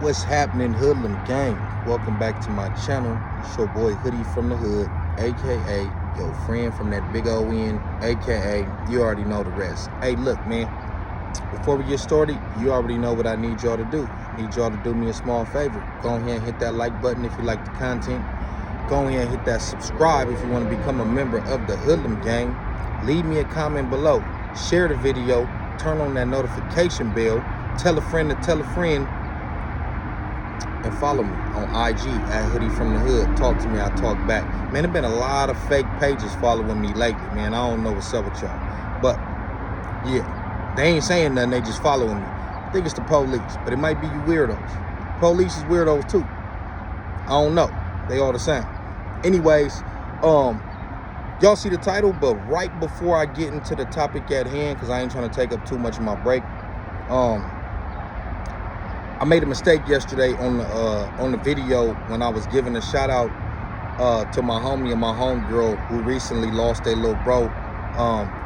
What's happening, Hoodlum gang? Welcome back to my channel. It's your boy Hoodie from the Hood, aka your friend from that big O N, aka you already know the rest. Hey, look, man, before we get started, you already know what I need y'all to do. I need y'all to do me a small favor. Go ahead and hit that like button if you like the content. Go ahead and hit that subscribe if you want to become a member of the Hoodlum gang. Leave me a comment below. Share the video. Turn on that notification bell. Tell a friend to tell a friend. And follow me on IG at Hoodie from the Hood. Talk to me, I talk back. Man, there's been a lot of fake pages following me lately, man. I don't know what's up with y'all. But, yeah, they ain't saying nothing, they just following me. I think it's the police, but it might be you weirdos. Police is weirdos too. I don't know. They all the same. Anyways, y'all see the title, but right before I get into the topic at hand, because I ain't trying to take up too much of my break, I made a mistake yesterday on the video when I was giving a shout out to my homie and my homegirl who recently lost their little bro.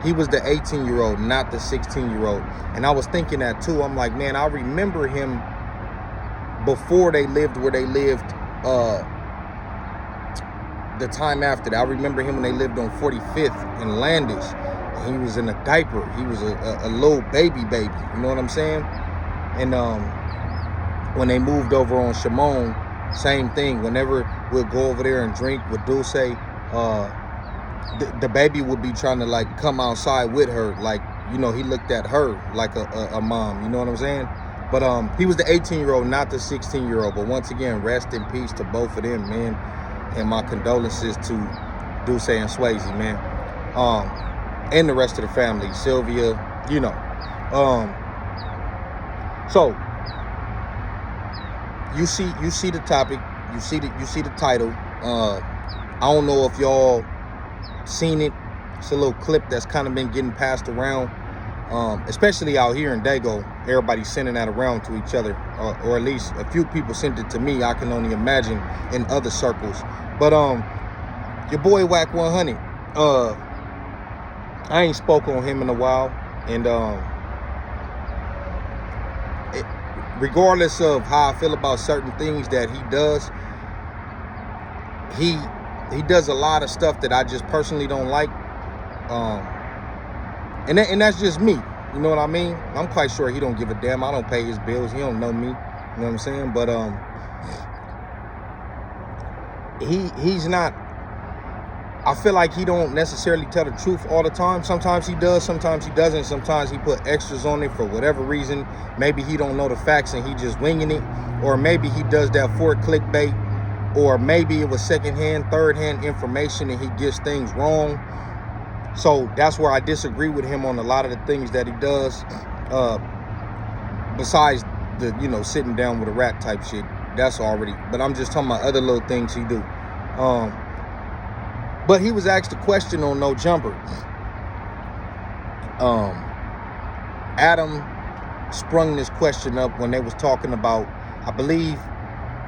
He was the 18-year-old, not the 16-year-old. And I was thinking that too. I'm like, man, I remember him before they lived where they lived the time after that. I remember him when they lived on 45th in Landis. He was in a diaper. He was a little baby. You know what I'm saying? And when they moved over on Shimon, same thing. Whenever we'll go over there and drink with Dulce, the baby would be trying to like come outside with her. Like, you know, he looked at her like a mom. You know what I'm saying? But he was the 18-year-old, not the 16-year-old. But once again, rest in peace to both of them, man. And my condolences to Dulce and Swayze, man. And the rest of the family, Sylvia, you know. So you see the topic, you see the title. I don't know if y'all seen it. It's a little clip that's kind of been getting passed around, especially out here in DAGO. Everybody's sending that around to each other, or at least a few people sent it to me. I can only imagine in other circles. But your boy Wack 100, I ain't spoke on him in a while, and regardless of how I feel about certain things that he does, he does a lot of stuff that I just personally don't like, and that's just me. You know what I mean? I'm quite sure he don't give a damn. I don't pay his bills. He don't know me. You know what I'm saying? But he's not. I feel like he don't necessarily tell the truth all the time. Sometimes he does, sometimes he doesn't. Sometimes he put extras on it for whatever reason. Maybe he don't know the facts and he just winging it. Or maybe he does that for clickbait. Or maybe it was secondhand, third-hand information and he gets things wrong. So that's where I disagree with him on a lot of the things that he does. Besides the, you know, sitting down with a rat type shit. That's already. But I'm just talking about other little things he do. But he was asked a question on No Jumper. Adam sprung this question up when they was talking about, I believe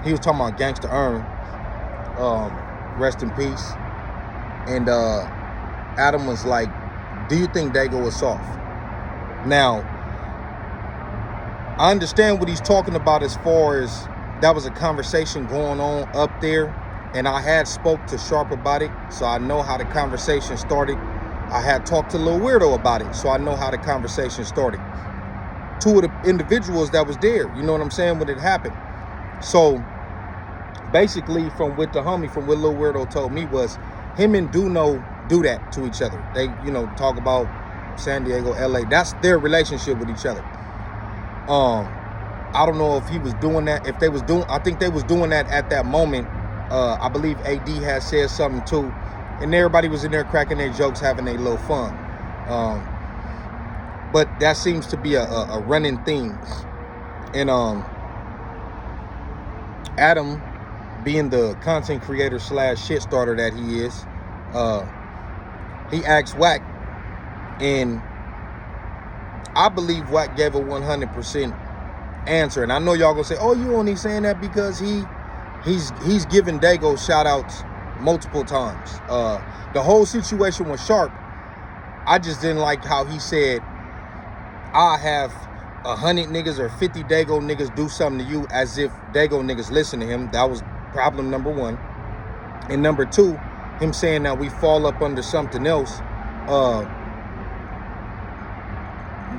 he was talking about Gangsta Earn, rest in peace. And Adam was like, do you think DAGO is soft? Now, I understand what he's talking about as far as that was a conversation going on up there. And I had spoke to Sharp about it, so I know how the conversation started. I had talked to Lil Weirdo about it, so I know how the conversation started. Two of the individuals that was there, you know what I'm saying, when it happened. So basically, from what the homie, from what Lil Weirdo told me was, him and Duno do that to each other. They, you know, talk about San Diego, LA. That's their relationship with each other. I don't know if he was doing that, if they was doing, I think they was doing that at that moment. I believe AD had said something too, and everybody was in there cracking their jokes, having a little fun. But that seems to be a running theme. And Adam, being the content creator / shit starter that he is, he asked Wack, and I believe Wack gave a 100% answer. And I know y'all gonna say, oh, you only saying that because he's given DAGO shout outs multiple times. The whole situation was Sharp. I just didn't like how he said, I have 100 niggas or 50 DAGO niggas do something to you as if DAGO niggas listen to him. That was problem number one. And number two, him saying that we fall up under something else,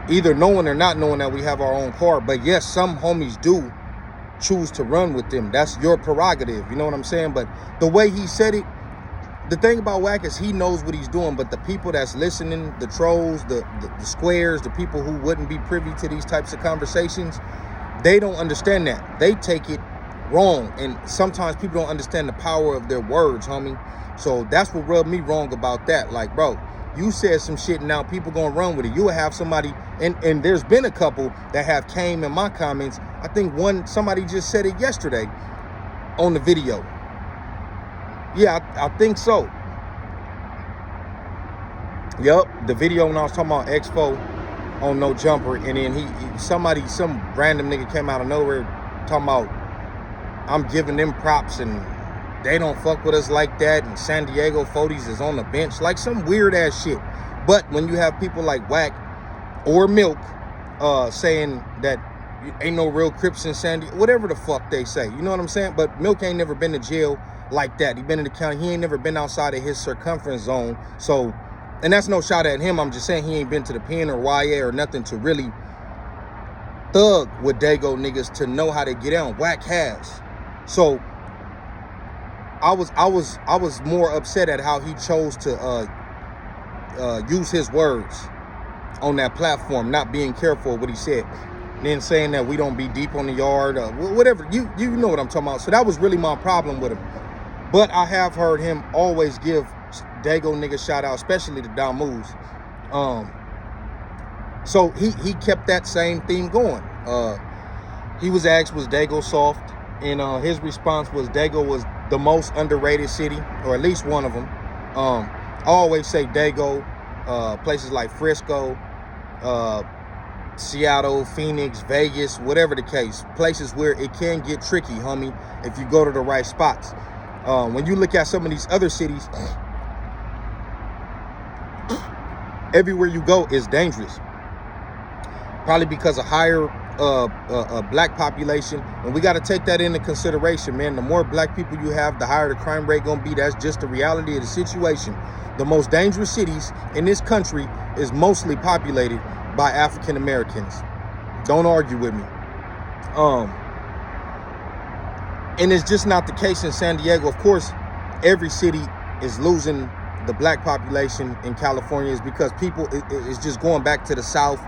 either knowing or not knowing that we have our own car. But yes, some homies do choose to run with them. That's your prerogative, you know what I'm saying? But the way he said it, the thing about Wack is he knows what he's doing, but the people that's listening, the trolls, the squares, the people who wouldn't be privy to these types of conversations, they don't understand that. They take it wrong, and sometimes people don't understand the power of their words, homie. So that's what rubbed me wrong about that. Like, bro, you said some shit, and now people gonna run with it. You will have somebody, and there's been a couple that have came in my comments. I think somebody just said it yesterday on the video. Yeah, I think so. Yep, the video when I was talking about Expo on No Jumper, and then some random nigga came out of nowhere talking about I'm giving them props and they don't fuck with us like that, and San Diego 40s is on the bench, like some weird ass shit. But when you have people like Wack or Milk saying that ain't no real Crips in San Diego, whatever the fuck they say, you know what I'm saying? But Milk ain't never been to jail like that. He been in the county. He ain't never been outside of his circumference zone. So, and that's no shot at him. I'm just saying he ain't been to the pen or YA or nothing to really thug with DAGO niggas to know how to get down. Wack has. So I was more upset at how he chose to use his words on that platform, not being careful of what he said. Then saying that we don't be deep on the yard, whatever. You know what I'm talking about. So that was really my problem with him. But I have heard him always give DAGO niggas shout out, especially the Damus. So he kept that same theme going. He was asked, was DAGO soft? And his response was DAGO was the most underrated city, or at least one of them. I always say DAGO, places like Frisco, Seattle, Phoenix, Vegas, whatever the case, places where it can get tricky, homie, if you go to the right spots. When you look at some of these other cities, everywhere you go is dangerous. Probably because of higher black population, and we got to take that into consideration, man. The more black people you have, the higher the crime rate gonna be. That's just the reality of the situation. The most dangerous cities in this country is mostly populated by African Americans. Don't argue with me. And it's just not the case in San Diego. Of course, every city is losing the black population in California is because people is just going back to the South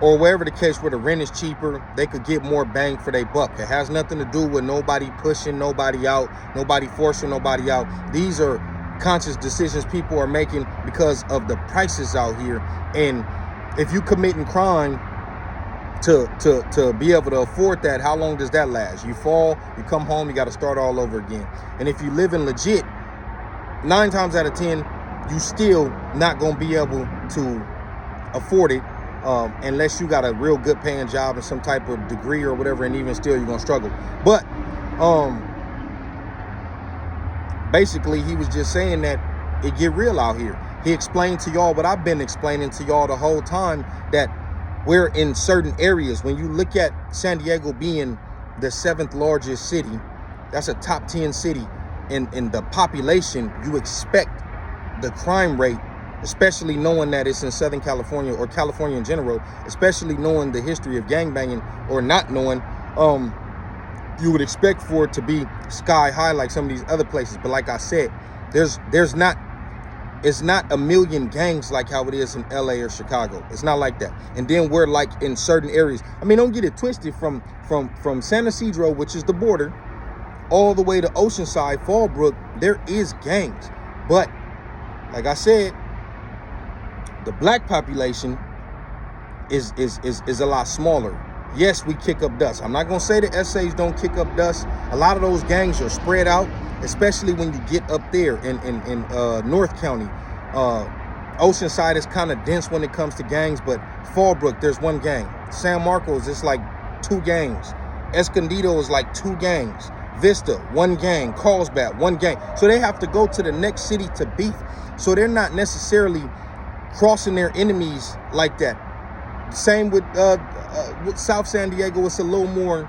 or wherever the case where the rent is cheaper, they could get more bang for their buck. It has nothing to do with nobody pushing nobody out, nobody forcing nobody out. These are conscious decisions people are making because of the prices out here. And if you committing crime to be able to afford that, how long does that last? You fall, you come home, you got to start all over again. And if you live in legit, 9 times out of 10, you still not gonna be able to afford it unless you got a real good paying job and some type of degree or whatever, and even still you're gonna struggle. But basically he was just saying that it get real out here. He explained to y'all what I've been explaining to y'all the whole time, that we're in certain areas. When you look at San Diego being the 7th largest city, that's a top 10 city in the population, you expect the crime rate, especially knowing that it's in Southern California or California in general, especially knowing the history of gangbanging or not knowing, you would expect for it to be sky high like some of these other places. But like I said, it's not a million gangs like how it is in LA or Chicago. It's not like that. And then we're like in certain areas. I mean, don't get it twisted, from San Ysidro, which is the border, all the way to Oceanside, Fallbrook, there is gangs. But like I said, the black population is a lot smaller. Yes, we kick up dust. I'm not gonna say the essays don't kick up dust. A lot of those gangs are spread out, especially when you get up there in North County. Oceanside is kind of dense when it comes to gangs, but Fallbrook, there's one gang. San Marcos, it's like 2 gangs. Escondido is like 2 gangs. Vista, 1 gang. Carlsbad, 1 gang. So they have to go to the next city to beef. So they're not necessarily crossing their enemies like that. Same with with South San Diego, it's a little more,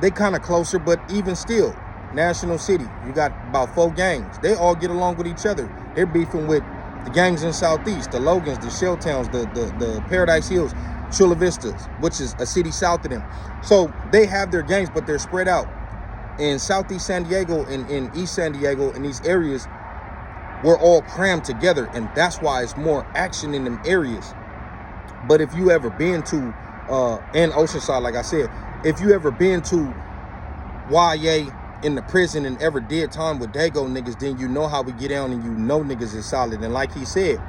they kind of closer, but even still, National City, you got about 4 gangs. They all get along with each other. They're beefing with the gangs in Southeast, the Logans, the Shell Towns, the Paradise Hills, Chula Vistas, which is a city south of them. So they have their gangs, but they're spread out. In Southeast San Diego and in East San Diego, in these areas, we're all crammed together, and that's why it's more action in them areas. But if you ever been to, and Oceanside, like I said, if you ever been to YA in the prison and ever did time with DAGO niggas, then you know how we get down, and you know niggas is solid. And like he said,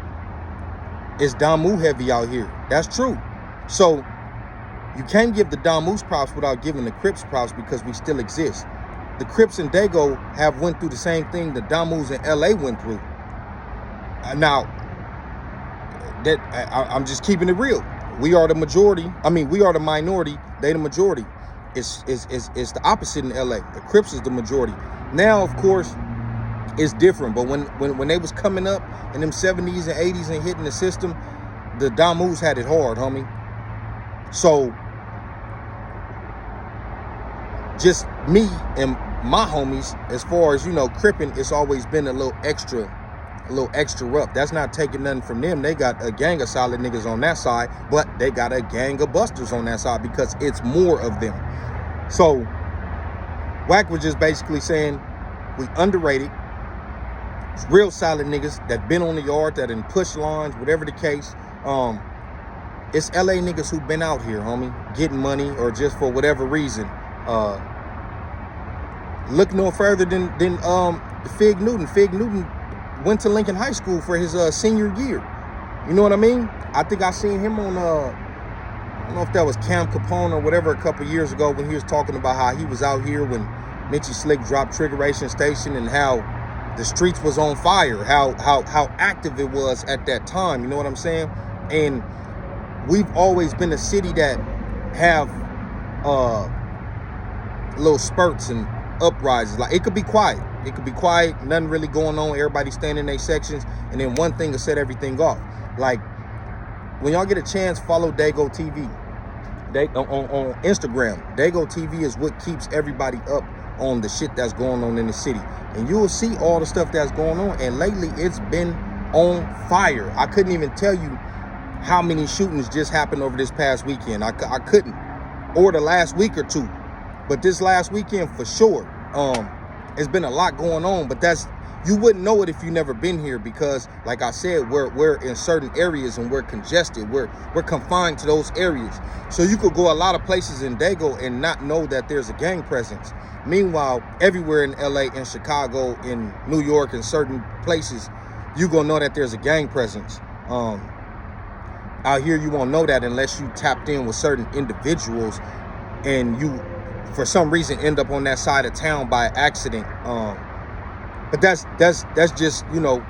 it's Damu heavy out here. That's true. So you can't give the Damus props without giving the Crips props, because we still exist. The Crips and DAGO have went through the same thing the Damus in LA went through. Now, that I'm just keeping it real. We are the majority. I mean, we are the minority. They the majority. It's the opposite in LA. The Crips is the majority. Now, of course, it's different. But when they was coming up in them 70s and 80s and hitting the system, the Damus had it hard, homie. So just me and my homies, as far as, you know, cripping, it's always been a little extra rough. That's not taking nothing from them. They got a gang of solid niggas on that side, but they got a gang of busters on that side, because it's more of them. So Wack was just basically saying we underrated. It's real solid niggas that been on the yard, that in push lines, whatever the case. It's LA niggas who been out here, homie, getting money, or just for whatever reason. Look no further than Fig Newton. Fig Newton went to Lincoln High School for his senior year. You know what I mean? I think I seen him on I don't know if that was Cam Capone or whatever, a couple years ago, when he was talking about how he was out here when Mitchie Slick dropped Triggeration Station, and how the streets was on fire, how active it was at that time. You know what I'm saying? And we've always been a city that have little spurts and uprisings. Like, it could be quiet. It could be quiet, nothing really going on, everybody staying in their sections, and then one thing will set everything off. Like, when y'all get a chance, follow DAGO TV. On Instagram. DAGO TV is what keeps everybody up on the shit that's going on in the city. And you will see all the stuff that's going on. And lately, it's been on fire. I couldn't even tell you how many shootings just happened over this past weekend. I couldn't. Or the last week or two. But this last weekend, for sure. It's been a lot going on, but you wouldn't know it if you never been here, because like I said, we're in certain areas and we're congested. We're confined to those areas. So you could go a lot of places in DAGO and not know that there's a gang presence. Meanwhile, everywhere in LA, in Chicago, in New York, in certain places, you gonna know that there's a gang presence. Out here, you won't know that unless you tapped in with certain individuals, and you, for some reason, end up on that side of town by accident. But that's just, you know,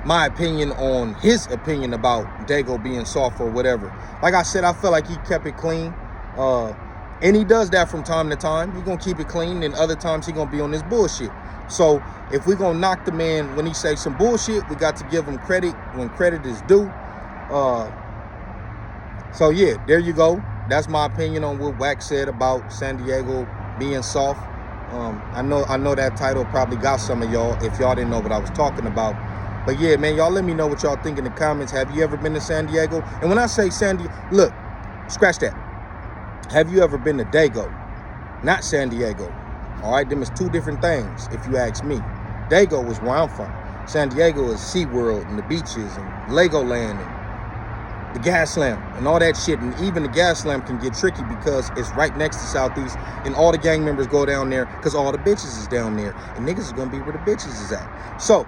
my opinion on his opinion about DAGO being soft or whatever. Like I said, I feel like he kept it clean. And he does that from time to time. He's going to keep it clean, and other times he's going to be on this bullshit. So if we're going to knock the man when he says some bullshit, we got to give him credit when credit is due. So yeah, there you go. That's my opinion on what Wack said about San Diego being soft. I know that title probably got some of y'all if y'all didn't know what I was talking about. But yeah, man, y'all let me know what y'all think in the comments. Have you ever been to San Diego? And when I say San Diego, look, scratch that. Have you ever been to DAGO? Not San Diego. All right, them is two different things, if you ask me. DAGO is where I'm from. San Diego is SeaWorld and the beaches and Legoland and the gas lamp and all that shit. And even the gas lamp can get tricky because it's right next to Southeast, and all the gang members go down there because all the bitches is down there, and niggas is gonna be where the bitches is at. So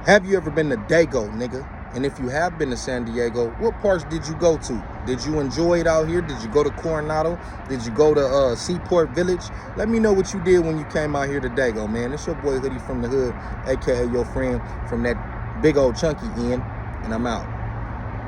have you ever been to DAGO, nigga? And if you have been to San Diego, what parts did you go to? Did you enjoy it out here? Did you go to Coronado? Did you go to Seaport Village? Let me know what you did when you came out here to DAGO, man. It's your boy Hoodie from the Hood, aka your friend from that big old chunky end, and I'm out.